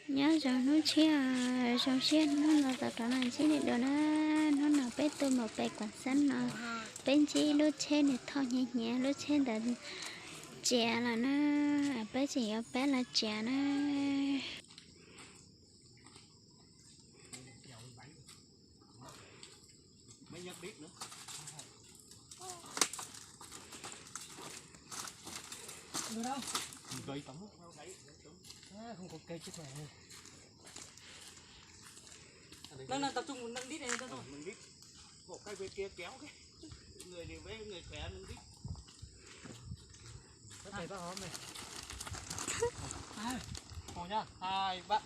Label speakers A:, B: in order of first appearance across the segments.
A: nhớ rằng nó chia trong xe nó là tập trở lại chỉ để đồ nó nào bé tôi một bé quả xanh nó bên chỉ đốt trên để thao nhẹ nhẹ đốt trên để chè là nó bé chỉ ở bé là chè nó
B: mấy nhắc biết nữa. Được đâu? Cây tống. Không có cây chết mẹ này. Nâng tập trung nâng đít này thôi. Nâng đít. Một cái bên kia kéo cái. Người thì với người khỏe nâng đít. Thầy bác hóm này. Hồ nhá. 2, 3.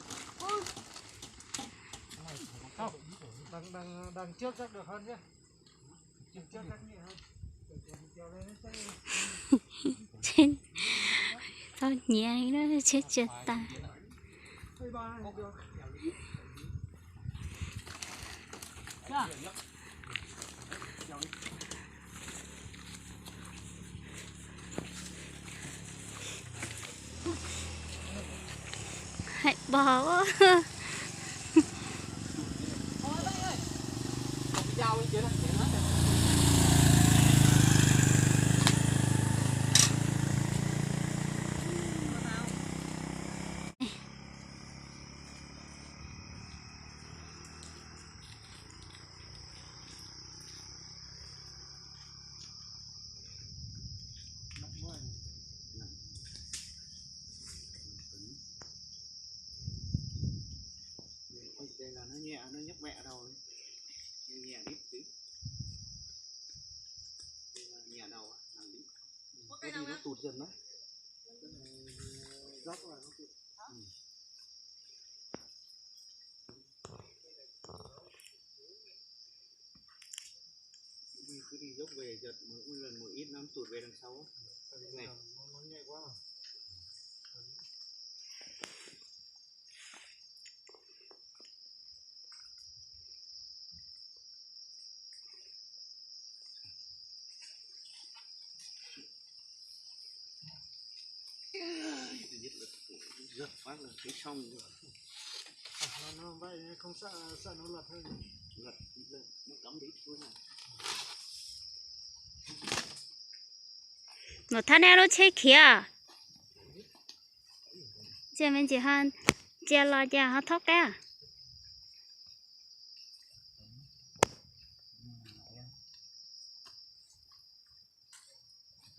B: Không. Đằng trước chắc được hơn nhé. Trước chắc nhẹ hơn.
A: trên tao nhẹ nó chết chết ta hãy bỏ
B: đây là nó nhẹ, nó nhấc mẹ đầu đấy. Nhẹ đít tí. Đây là nhẹ đầu á, làm đít. Cái gì nó tụt dần đấy. Dốc là nó tụt. Cứ đi dốc về giật mỗi lần một ít nó tụt về đằng sau á. Này. Nó nhẹ quá à. Giật phát là thấy xong rồi. Nó vậy không sợ nó lật hơn. Lật nó cắm đít luôn này.
A: nó thằng nào nó chết kìa chị mình chỉ hơn chị lo chị họ thóc cái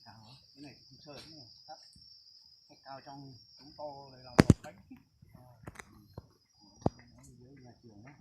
B: Cái này không chơi nữa, thấp. Cái cao trong chúng to này là một bánh. Dưới nhà trường á.